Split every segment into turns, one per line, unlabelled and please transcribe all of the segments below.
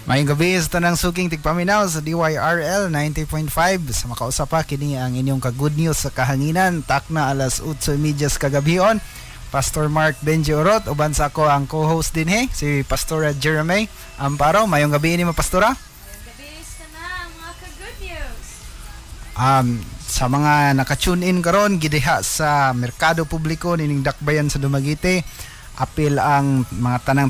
Mayong gabi sa tanang suking tigpaminaw sa DYRL 90.5. Sa makausapa kini ang inyong ka-good news sa kahanginan. Takna alas 8:30 kagabihon. Pastor Mark Benji Orot, uban sa ako ang co-host din si Pastora Jeremy Amparo. Mayong gabi ni mo, Pastora.
Mayong gabi sa na mga ka-good news.
Sa mga naka-tune in karon gidiha sa merkado publiko nining Dakbayan sa Dumaguete, apil ang mga tanang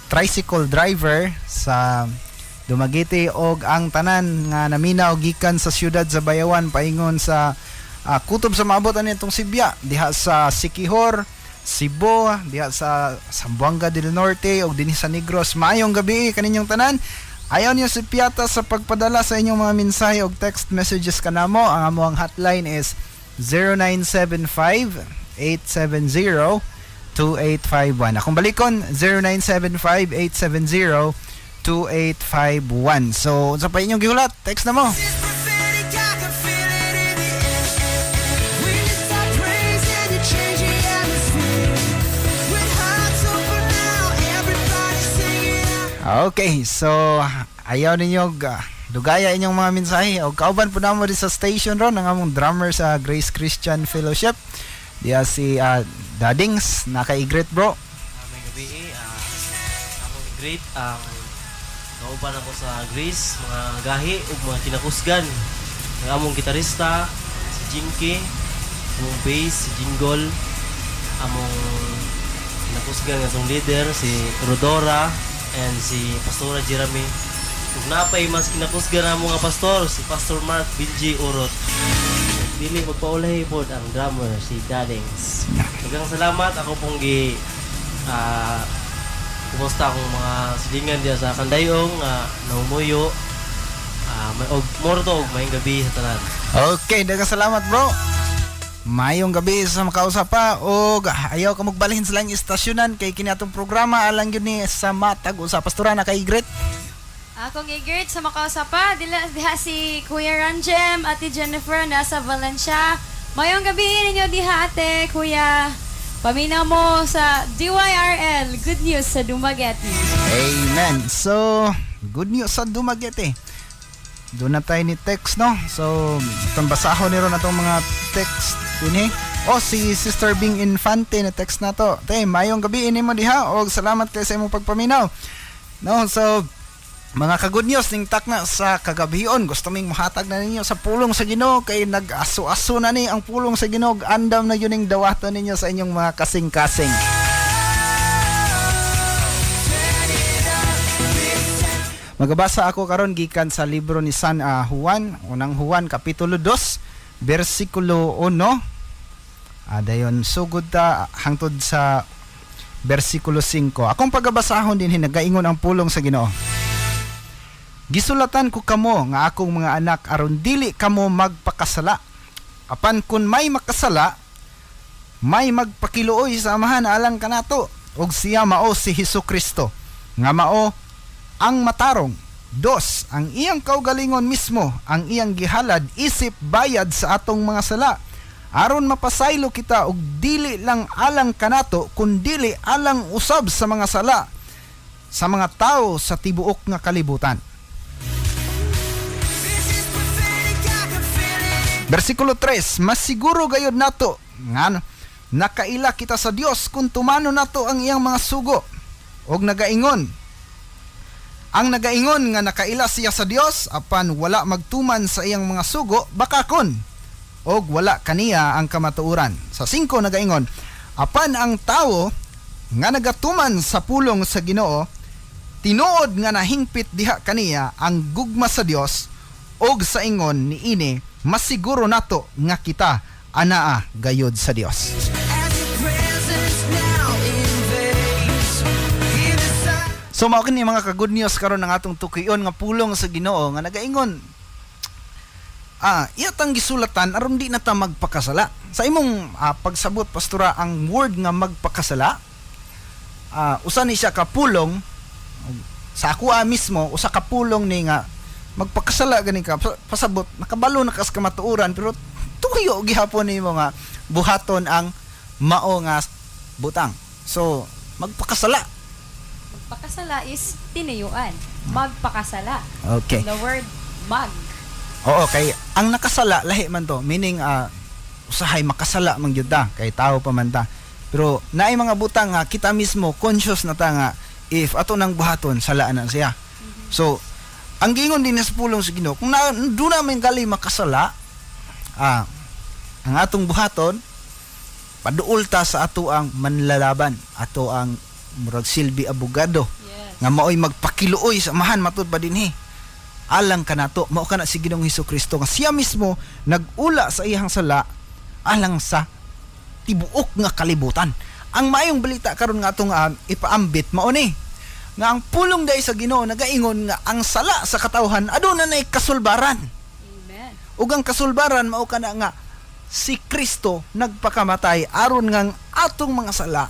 tricycle driver sa Dumaguete og ang tanan nga naminaw gikan sa siyudad sa Bayawan paingon sa kutob sa maabot ani itong Sibya diha sa Siquijor, Cebu, diha sa Zamboanga del Norte og dinhi sa Negros. Maayong gabi kaninyong tanan. Ayaw niyo si Piata sa pagpadala sa inyong mga mensahe o text messages kanamo. Ang among hotline is 0975-870-2851. Akong balikon 0975-870-2851. So, unsa pa inyong gihulat? Text na mo. Okay, so ayaw ninyo dugaya inyong mga mensahe o kauban po namo di sa station ron ang among drummer sa Grace Christian Fellowship. Diya si Dadings, naka-i-greet bro.
May gabi ako i-greet ang kauban ako sa Grace, mga gahi ug mga kinakusgan. Ang among gitarista si Jinky, among bass si Jingol, among kinakusgan nga song leader si Rodora and si Pastora Jeremy. Ug napay mas kinakusgan ang mga pastor si Pastor Mark Benji Orot. Dili magpaulay pod ang drummer si Dadings. Daghang salamat ako pong kumusta akong mga silingan diya sa Kandayong naumuyo. May og morto og mayong gabi sa tanan.
Okay, daghang salamat bro. Mayong gabi sa makausap pa o ayaw ka magbalhin sa lang istasyonan kay kini atong programa alang yun ni sa matag o sa pastora na kay Gret.
Akong i-greet sa makausap pa. Diha si Kuya Ranjem, Ate Jennifer, nasa Valencia. Mayong gabi ninyo diha, Ate, Kuya. Paminaw mo sa DYRL, good news sa Dumaguete.
Amen. So, good news sa Dumaguete. Doon na tayo ni text, no? So, itong basahon niro na itong mga text din si Sister Bing Infante na text na to. Tay, mayong gabi ini mo diha o salamat kayo sa imong pagpaminaw. No, so mga ka-good news ning takna sa kagabihon gusto ming mahatag na ninyo sa pulong sa Ginoo kay nag-aso-aso na ni ang pulong sa Ginoo, andam na yun ning dawaton ninyo sa inyong mga kasing-kasing. Magabasa ako karon gikan sa libro ni San Juan, unang Juan kapitulo 2, bersikulo 1. Dayon sugod ta hangtod sa bersikulo 5. Akong pagabasahon din nagaingon ang pulong sa Ginoo. Gisulatan ko kamo nga akong mga anak aron dili kamo magpakasala. Apan kun may makasala, may magpakiluoy sa amahan alang kanato ug siya mao si Hesukristo nga mao ang matarong. 2, ang iyang kaugalingon mismo ang iyang gihalad isip bayad sa atong mga sala aron mapasaylo kita og dili lang alang kanato kundi alang usab sa mga sala sa mga tao sa tibuok nga kalibutan. Versikulo 3, mas siguro gayud nato nga nakaila kita sa Dios kung tumano nato ang iyang mga sugo og nagaingon ang nagaingon nga nakaila siya sa Dios apan wala magtuman sa iyang mga sugo bakakon og wala kaniya ang kamatuoran. Sa 5 nagaingon, apan ang tawo nga nagatuman sa pulong sa Ginoo tinuod nga nahingpit diha kaniya ang gugma sa Dios og sa ingon niini masiguro nato nga kita anaa gayod sa Dios. So mao kini mga ka-good news karon ng atong tukiyon nga pulong sa Ginoo nga nagaingon iyatang gisulatan aron di na ta magpakasala. Sa imong pagsabot pastora ang word nga magpakasala usa ni siya ka pulong sa ako mismo usa ka pulong ni nga magpakasala gani ka pasabot nakabalo na kas kamatuoran pero tuyo gihapon nimo nga buhaton ang mao nga butang. So magpakasala
Pakasala is tinayuan. Magpakasala.
Okay.
The word mag.
Oo, kay ang nakasala lahi man to, meaning usahay makasala man gyud ta kay tao pa man ta. Pero naay mga butang nga kita mismo conscious na ta nga if ato nang buhaton salaan na siya. So ang gingon din sa pulong sa Ginoo kung do namin gali makasala, ang atong buhaton paduol ta sa ato ang manlalaban, ato ang murag silbi abogado
Yes.
nga maoy magpakiluoy sa mahan matud pa dinhi. Alang kanato mao kana si Ginoong Hesukristo nga siya mismo nagula sa iyang sala alang sa tibuok nga kalibutan. Ang maayong balita karon nga atong ipaambit mao ni nga ang pulong day sa Ginoo nagaingon nga ang sala sa katawhan aduna nay kasulbaran.
Amen.
Ug ang kasulbaran mao kana nga si Kristo nagpakamatay aron nga ang atong mga sala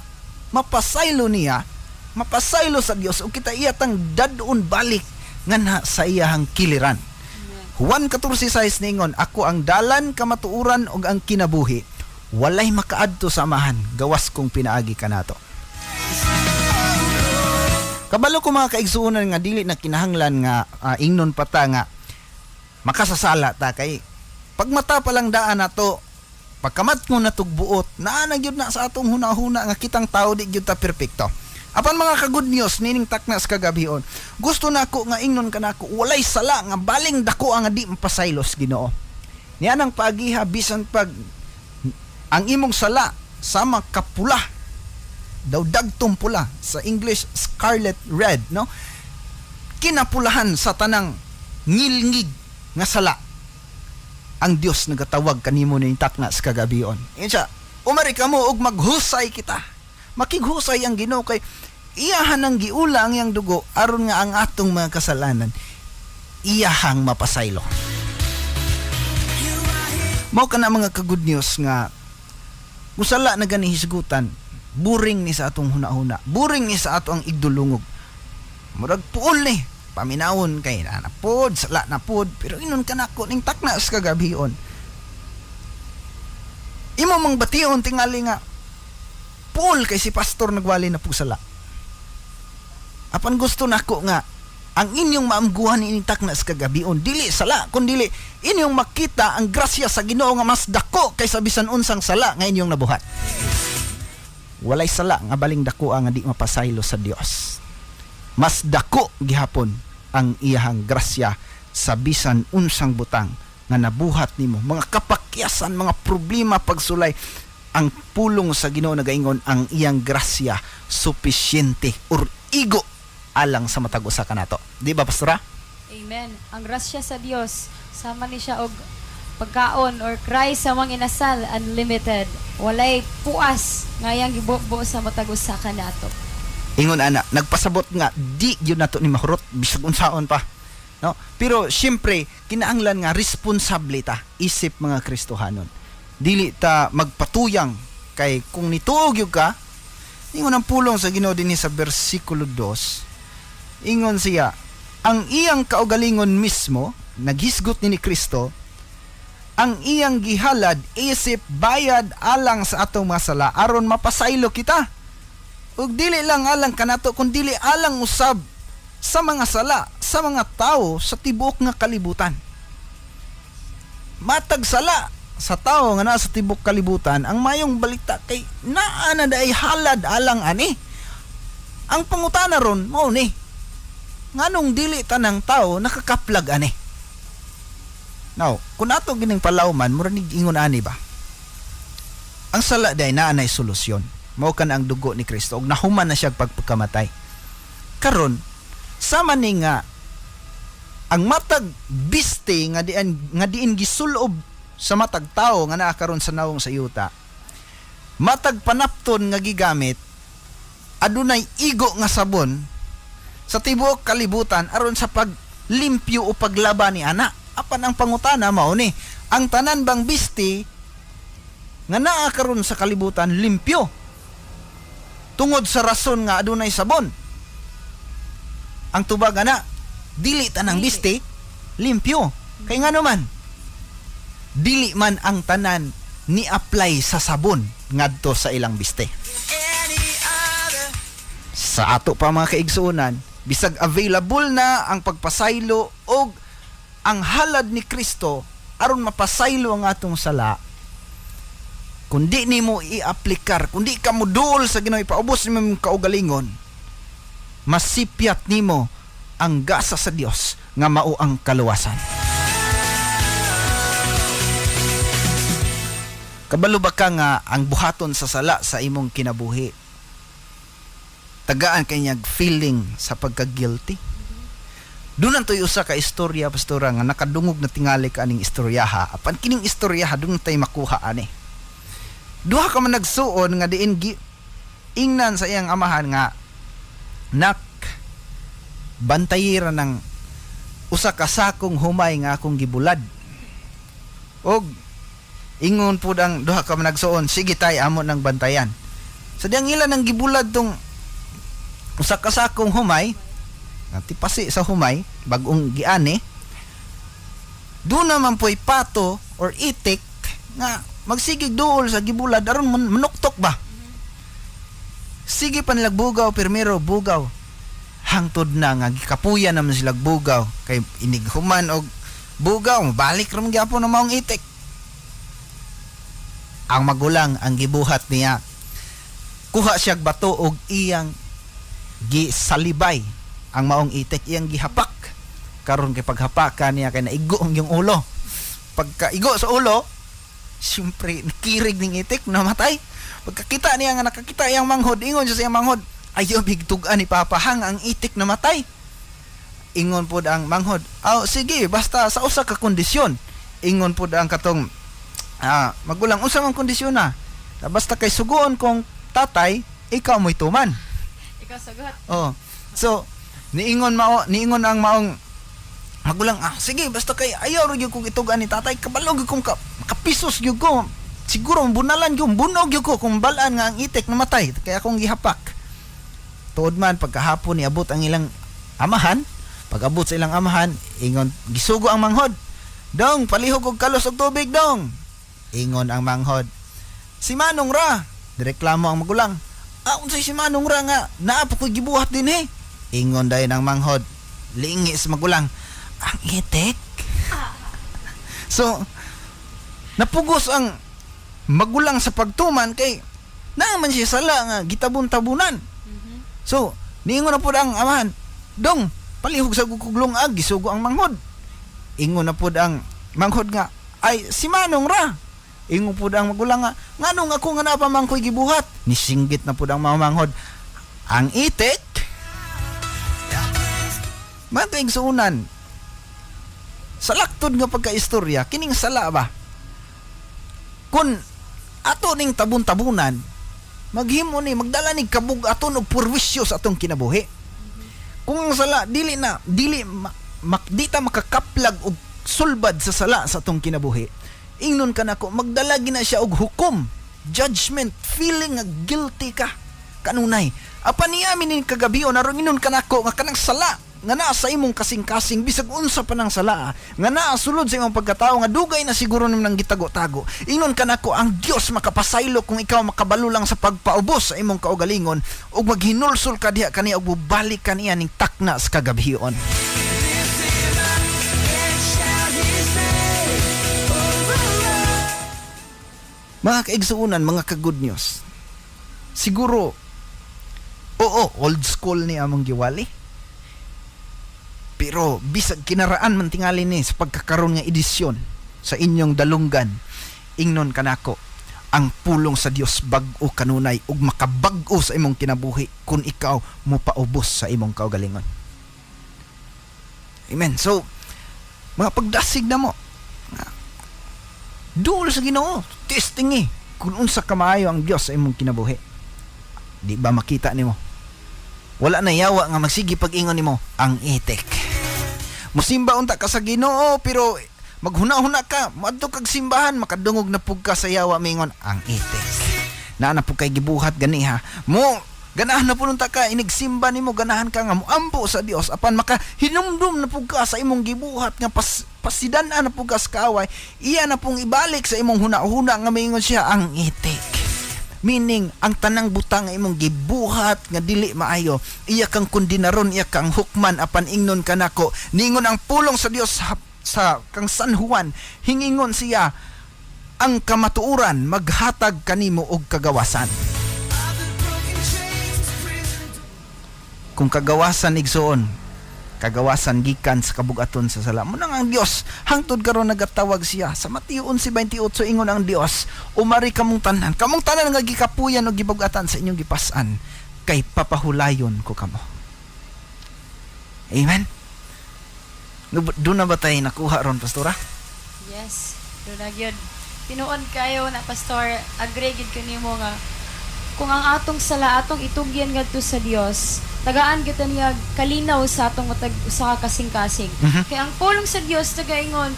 mapasaylo niya, mapasaylo sa Dios ug kita iyatang dadon balik nga na sa iyahang kiliran. Juan 14:6 ningon, ako ang dalan, kamatuuran ug ang kinabuhi. Walay makaadto sa amahan, gawas kong pinaagi kanato. Kabalo ko mga kaigsuonan nga dili na kinahanglan nga ingnon pa ta nga makasasala ta kay pagmata pa lang daan nato pagkamat mo natug buot naa na gyud na sa atong hunahuna nga kitang tao di gyud ta perpekto. Apan mga ka-good news nining taknas kagabhion. Gusto nako nga ingnon kanako walay sala nga baling dako ang di mapasaylos Ginoo. Niya nang paagiha bisan pag ang imong sala sama kapula daw dagtong pula sa English scarlet red no kinapulahan sa tanang ngilngig nga sala ang Dios nagatawag kanimo ning taknas kagabion. Insya umari ka mo og maghusay kita. Makighusay ang Ginoo kay iyahan ang giula ang iyang dugo aron nga ang atong mga kasalanan iyahang mapasaylo. Mao kana mga ka-good news nga musala na gani hisgutan buring ni sa atong hunahuna, buring ni sa ato ang igdulungog. Murag puol ni paminawon kay na pod sala na pod pero inon kanako ning taknas kagabion. Imo mang bation tingali nga Paul kay si pastor nagwali na pusala. Apan gusto nako nga ang inyong maamguhan ining taknas kagabion dili sala kun dili inyong makita ang grasya sa Ginoo nga mas dako kaysa bisan unsang sala nga inyong nabuhat. Walay sala nga baling dako nga di mapasaylo sa Dios. Mas dako gihapon ang iyahang grasya sa bisan unsang butang nga nabuhat nimo, mga kapakyasan, mga problema pagsulay. Ang pulong sa Ginoo nagaingon ang iyang grasya supisyente or igo alang sa matag usa kanato. Di ba pastora?
Amen. Ang grasya sa Dios sama ni siya og pagkaon or cry sa mga inasal unlimited. Walay puas nga yang gibuo sa matag usa kanato.
Ingon ana, nagpasabot nga di gyud nato ni mahurot bisag unsaon pa. No? Pero syempre kinahanglan nga responsable ta isip mga Kristohanon. Dili ta magpatuyang kay kung nituog gyud ka ingon ang pulong sa Ginoo dinhi sa bersikulo 2 ingon siya ang iyang kaugalingon mismo naghisgot ni Kristo ang iyang gihalad isip bayad alang sa atong mga sala aron mapasaylo kita ug dili lang alang kanato kun dili alang usab sa mga sala sa mga tao sa tibuok nga kalibutan. Matag sala sa tao nga nasa tibok kalibutan ang mayong balita kay naa na day halad alang ani. Ang pangutana ron mao ni nganong dili tanang tao nakakaplag ani. Now, kung ato gining palawman mura nig ingon ani ba? Ang sala day naa nay solusyon. Mao kan ang dugo ni Kristo ug nahuman na siya pagpakamatay. Karon sama ni nga ang matag biste nga diin gisulob sa matag tao nga naa karon sa nawong sa yuta matag panapton nga gigamit adunay igo nga sabon sa tibuok kalibutan aron sa paglimpyo o paglaban ni ana. Apan ang pangutana mao ni ang tanan bang bisti nga naa karon sa kalibutan limpyo tungod sa rason nga adunay sabon. Ang tubag ana dili tanang bisti limpyo kay ngano man dili man ang tanan ni apply sa sabon ngadto sa ilang biste. sa ato pa mga kaigsuonan, bisag available na ang pagpasaylo og ang halad ni Kristo aron mapasaylo ang atong sala, kundi nimo i-aplikar, kundi ka mo duol sa Ginoo, ipaubos nimo ang kaugalingon, masipyat nimo ang gasa sa Dios nga mao ang kaluwasan. Kabalo ba ka nga ang buhaton sa sala sa imong kinabuhi tagaan kanyag feeling sa pagka-guilty? Doon ang usa ka istorya, pastora, nga nakadungog na tingali ka aning istoryaha. Apan kining istoryaha doon tayo makuha ani. Duha ka man nagsuon nga diin ingnan sa iyang amahan nga nak bantayira ng usa ka sakong humay nga akong gibulad. Og ingon pud ang duha ka man nagsuon, sige tay amo nang bantayan. Sa diyang ilan ang gibulad tong usa ka sakong humay, tipasi sa humay bag-ong giani, doon naman po'y pato or itik nga magsigig duol sa gibulad aron manuktok ba. Sige pa nilag bugaw, pirmero bugaw, hangtod na nga gikapuyan naman sila bugaw kay inighuman og bugaw, balik ram gyapon ang maong itik. Ang magulang ang gibuhat niya, kuha siyag bato og iyang gisalibay ang maong itik, iyang gihapak. Karon kay paghapakan niya kay naigo ang yung ulo. Pagkaigo sa ulo, siyempre nakirig ning itik, namatay. Pagkakita niya nga nakakita iyang manghod, ingon siya sa iyang manghod, ayaw bigtugan ni papahang ang itik namatay. Ingon pod ang manghod, sige, basta sa usa ka kondisyon. Ingon pod ang katong magulang, unsa man kondisyon na? Basta kay suguon kong tatay, ikaw mo'y tuman.
Ikaw sagot.
So niingon ang maong magulang, sige, basta kay ayaw ro gyud kong itugan ni tatay, kabalog gyud kong kapisos gyud ko. Siguro bunalan gyud, bunog gyud ko kung balaan nga ang itik namatay kaya akong gihapak. Tuod man pagkahapon niabot ang ilang amahan, pag-abot sa ilang amahan, ingon gisugo ang manghod, dong palihog og kalos og tubig dong. Ingon ang manghod, si Manong ra. Direklamo ang magulang, unsay si Manong ra nga naapo ko'y gibuhat din Ingon dayon ang manghod, lingi sa magulang, ang itik. So napugos ang magulang sa pagtuman kay naman siya sala nga gitabon-tabunan. So niingon na pud ang amahan, dong palihog sa gukuglong gisugo ang manghod. Ingon na pud ang manghod nga, ay si Manong ra. Ingon pud ang magulang nga, nganong ako nga napamang ko'y gibuhat. Nisinggit na pud ang mga manghod, ang itik. Matay suunan, sa laktod nga pagkaistorya, kining sala ba? Kun ato ning tabun-tabunan, maghimo ni magdala ni kabug aton og purwisyo sa atong kinabuhi. Kung ang sala dili ta makakaplag og sulbad sa sala sa atong kinabuhi, ingnon ka nako magdala gina siya og hukom, judgment, feeling nga guilty ka kanunay. Apan niyamin ni kagabion aron ingnon ka nako nga kanang sala nga naa sa imong kasing-kasing bisag unsa pa nang sala nga naa sulod sa imong pagkatao nga dugay na siguro nimo nang gitago-tago, ingnon ka nako ang Dios makapasaylo kung ikaw makabalo lang sa pagpaubos sa imong kaugalingon ug maghinulsol ka diha kaniya ug balik kaniya ning takna sa kagabion. Mga kaigsuunan, mga ka-good news, siguro old school ni among giwali, pero bisag kinaraan man tingali ni sa pagkakaroon nga edisyon sa inyong dalunggan, ingnon kanako ang pulong sa Dios bag-o kanunay ug makabag-o sa imong kinabuhi kung ikaw mo paubos sa imong kaugalingon. Amen. So mga pagdasig na mo, duol sa Ginoo, testing kung unsa kamaayo ang Dios sa imong kinabuhi. Di ba makita nimo? Wala na yawa nga magsigi pag-ingon nimo ang itik. Musimba unta ka sa Ginoo pero maghuna-huna ka, moadto kag simbahan, makadungog na pug ka sa yawa mingon ang itik. Na pug kay gibuhat ganiha. Mo ganahan na punta ka, inigsimba nimo, ganahan ka nga moampo sa Dios, apan makahinumdum na pug ka sa imong gibuhat nga pasidan-an na pug ka sa kaaway, iya na pong ibalik sa imong huna-huna nga mingon siya ang itik. Meaning, ang tanang butang nga imong gibuhat nga dili maayo, iya kang kondinaron, iya kang hukman, apan ingnon kanako. Ningon ang pulong sa Dios sa kang San Juan, hingingon siya ang kamatuuran maghatag kanimo og kagawasan. Kung kagawasan igsoon, kagawasan gikan sa kabugaton sa sala. Munang ang Dios hangtod karon nagatawag siya sa Mateo 11:28 ingon ang Dios, umari kamong tanan nga gikapuyan og gibugatan sa inyong gipas-an, kay papahulayon ko kamo. Amen. Doon na ba tayo nakuha ron, pastora?
Yes, doon na yun. Tinuod kayo na, pastor, agree gid kanimo nga kung ang atong sala atong itugyan ngadto sa Dios, tagaan kita niya kalinaw sa atong matag usa ka kasing-kasing. Kaya ang pulong sa Dios nagaingon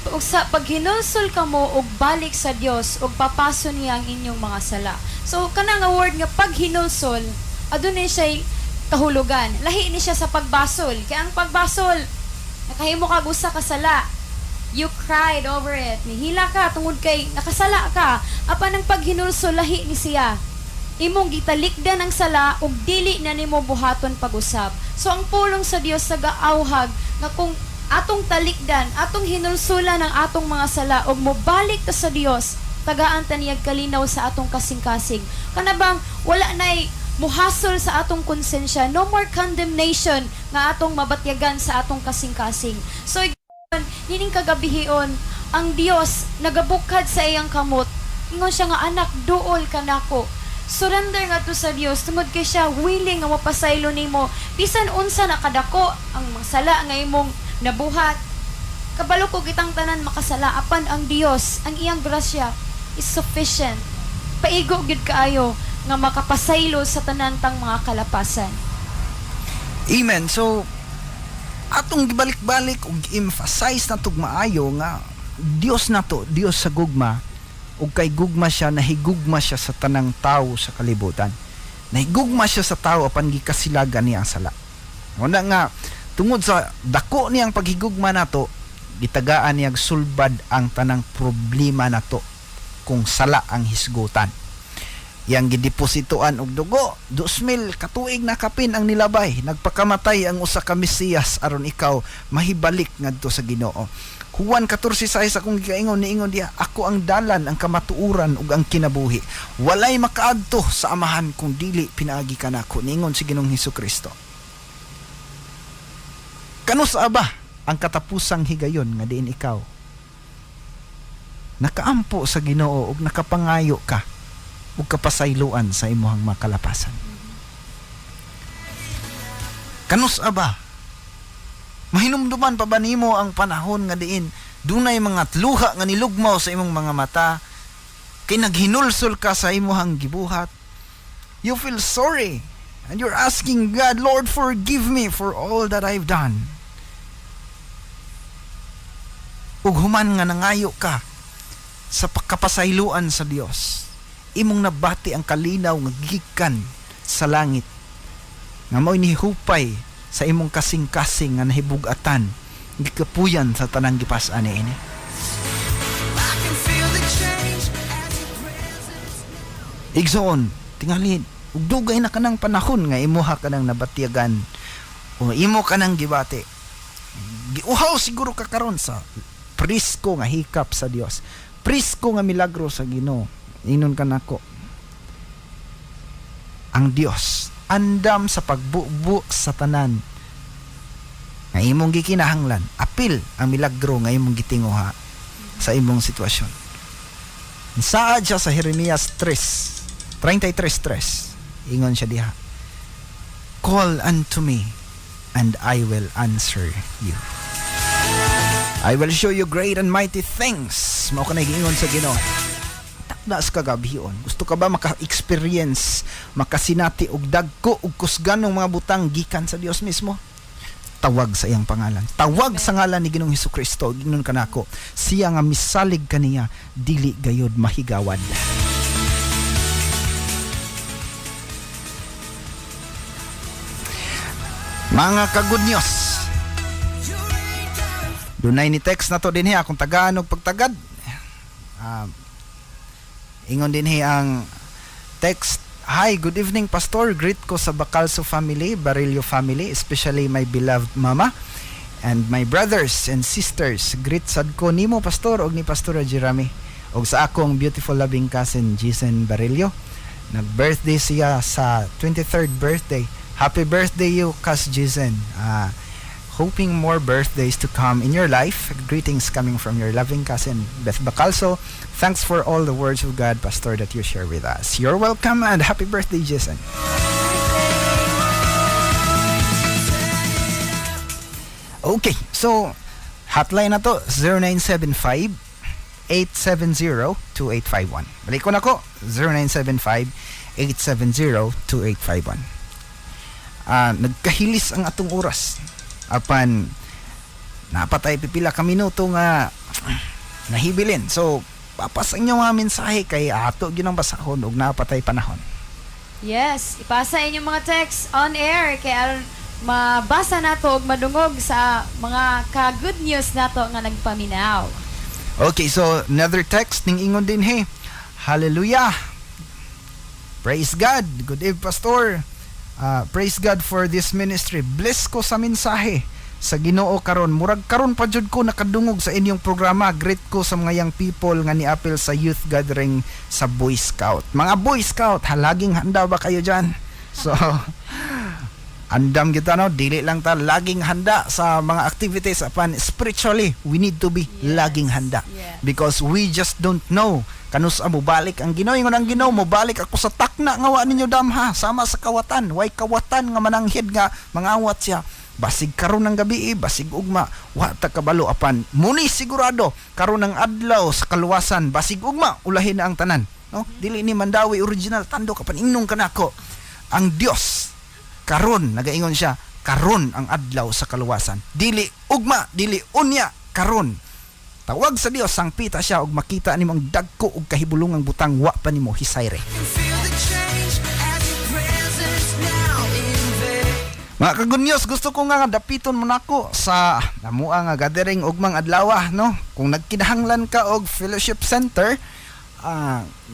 ug sa paghinulsol kamo og balik sa Dios ug papaso niya ang inyong mga sala. So kana nga word nga paghinulsol, adunay siya kahulugan. Lahi ni siya sa pagbasol. Kaya ang pagbasol nakahimo kag usa ka sala. You cried over it. Nihila ka tungod kay nakasala ka. Apan ang paghinulsol lahi ni siya. Imong gitalikdan ang sala ug dili na nimo buhaton pag-usab. So ang pulong sa Dios nagaawhag nga kung atong talikdan, atong hinulsulan ang atong mga sala ug mobalik ta sa Dios, tagaan ta niyag kalinaw sa atong kasing-kasing. Kanabang wala nay muhasol sa atong konsensya, no more condemnation nga atong mabatyagan sa atong kasing-kasing. So nining kagabihion, ang Dios nagabukad sa iyang kamot. Ingon siya nga, anak, duol ka nako. Surrender nga to sa Dios tungod kay siya willing nga mapasaylo nimo bisan unsa nakadako ang masala nga imong nabuhat. Kabalo ko kitang tanan makasala, apan ang Dios, ang iyang grasya is sufficient. Paigo gid kaayo nga makapasaylo sa tanan tang mga kalapasan.
Amen. So atong gibalik-balik ug emphasize na tug maayo nga Dios nato, Dios sa gugma, ug kay gugma siya, nahigugma siya sa tanang tawo sa kalibutan. Nahigugma siya sa tawo apan gikasilagan niya ang sala. Una nga tungod sa dako niyang paghigugma nato, gitagaan niya sulbad ang tanang problema nato kung sala ang hisgutan. Yang gidepositoan og dugo, 2,000 katuig na kapin ang nilabay, nagpakamatay ang usa ka Mesiyas aron ikaw mahibalik ngadto sa Ginoo. Juan 14:6 akong giingon niingon diha, ako ang dalan, ang kamatuuran ug ang kinabuhi. Walay makaadto sa Amahan kung dili pinaagi kanako, niingon si Ginoong Hesukristo. Kanus aba ang katapusang higayon nga diin ikaw nakaampo sa Ginoo ug nakapangayo ka ug kapasayloan sa imong makalapasan. Kanus aba mahinumduman pa ba nimo ang panahon nga diin dunay mga tluha nga nilugmaw sa imong mga mata kay naghinulsol ka sa imong gibuhat? You feel sorry and you're asking God, Lord, forgive me for all that I've done. Ug human nga nangayo ka sa pagkapasayloan sa Dios, imong nabati ang kalinaw nga gikan sa langit nga mao'y nihupay sa imong kasing-kasing nga nahibug-atan gikapuyan sa tanang gipas-an niini. Igsoon tingali ug dugay na kanang panahon nga imuha kanang nabatyagan o imo kanang gibati. Giuhaw siguro ka karon sa prisko nga hikap sa Dios, prisko nga milagro sa Ginoo. Inon kanako, ang Dios andam sa pagbubu sa tanan nga imong gikinahanglan. Apil ang milagro nga imong gitinguha sa imong sitwasyon. Saad siya sa Jeremias 33:3. Ingon siya diha, call unto me and I will answer you. I will show you great and mighty things. Mao kanay giingon sa Ginoo. Takdas kagabion. Gusto ka ba maka-experience, makasinati og dagko ug kusganong mga butang gikan sa Dios mismo? Tawag sa iyang pangalan. Tawag sa ngalan ni Ginoong Hesukristo. Ginon kanako, siya nga misalig kaniya dili gayud mahigawad. Mga ka-good news, dunay ni text na to din hiya kung tagaan og pagtagad. Ingon din hiya ang text, "Hi, good evening Pastor. Greet ko sa Bacalso family, Barillo family, especially my beloved mama and my brothers and sisters. Greet sad ko nimo Pastor og ni Pastora Jeremy og sa akong beautiful loving cousin Jason Barillo. Nag-birthday siya sa 23rd birthday. Happy birthday you, Cas Jason. Hoping more birthdays to come in your life. Greetings coming from your loving cousin Beth Bacalso. Thanks for all the words of God, Pastor, that you share with us. You're welcome and happy birthday, Jason." Okay, so hotline na to 0975-870-2851. Balik ko na ko 0975-870-2851. Nagkahilis ang atong oras. Apan napatay pipila ka minuto nga nahibilin. So papasa inyo mga mensahe kay ato gyud ang basahon og napatay panahon.
Yes, ipasa inyong mga text on air kay mabasa nato og madungog sa mga ka-good news nato nga nagpaminaw.
Okay, so another text ning ingon din, "Hey, hallelujah. Praise God. Good evening, Pastor. Praise God for this ministry. Bless ko sa mensahe sa Ginoo karon. Murag karon pa jud ko nakadungog sa inyong programa. Greet ko sa mga young people nga niapil sa youth gathering sa Boy Scout. Mga Boy Scout, halaging handa ba kayo dyan?" So andam kita no, dili lang ta laging handa sa mga activities, apan spiritually we need to be laging handa.
Yeah.
Because we just don't know kanus mo balik ang Ginoo. Ingon ang Ginoo, mo balik ako sa takna nga wa ninyo damha sama sa kawatan. Way kawatan nga mananghid nga mangawat siya. Basig karon ng gabi, basig ugma, wa ta kabalo, apan muni sigurado karon ng adlaw sa kaluwasan, basig ugma ulahin na ang tanan, no? Dili ni Mandawi original tando kapan ingnon kanako. Ang Dios karon nagaingon siya, karon ang adlaw sa kaluwasan. Dili ugma, dili unya, karon. Tawag sa Dios, sangpita siya og makita nimo ang dagko og kahibulungang butang wa pa nimo hisayre. Mga kagunyos, gusto ko nga dapiton mo nako sa namua nga gathering og mga adlaw, no? Kung nagkinahanglan ka og fellowship center,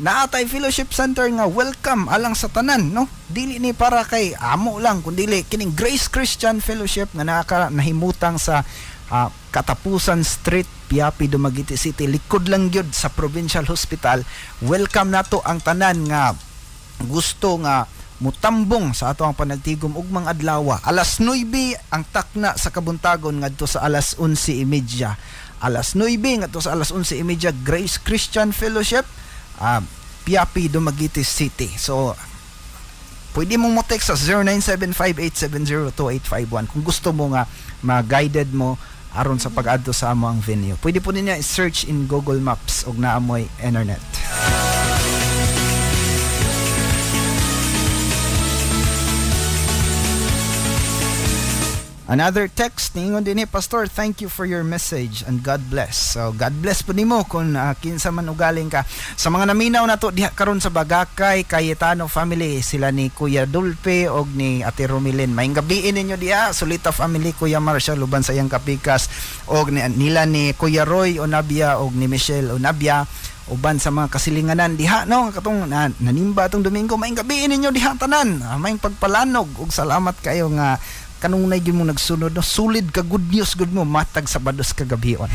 naatay fellowship center nga welcome alang sa tanan, no? Dili ni para kay amo lang, kundi kining Grace Christian Fellowship nga nahimutang sa Katapusan Street, Piapi, Dumaguete City, likod lang gyud sa Provincial Hospital. Welcome nato ang tanan nga gusto nga mutambong sa ato ang panagtigom ug mga adlaw. Alas 9 ang takna sa kabuntagon ngadto sa alas 11:30. Alas 9 ngadto sa alas 11:30, Grace Christian Fellowship, Piapi, Dumaguete City. So pwede mong mo text sa 0975-870-2851 kung gusto mo nga ma-guided mo aron sa pag-adto sa amo ang venue. Pwede po niya i-search in Google Maps og naamoy internet. Another text ningon din ni Pastor, "Thank you for your message and God bless." So God bless po nimo kung kinsa man ugaling ka. Sa mga naminaw nato diha karon sa Bagakay, Cayetano family, sila ni Kuya Dulpe og ni Ate Romilin. Maayong gabi ninyo diha, Solita family, Kuya Marshall uban sa iyang kapikas, og nila ni Kuya Roy Onabia og ni Michelle Onabia uban sa mga kasilinganan diha, no? Katong nanimba atong Domingo. Maayong gabi ninyo diha tanan. Maayong pagpalanog ug salamat kayo nga kanunay gyud mo nagsunod, no? Sulid ka good news gud mo matag Sabados kagabion.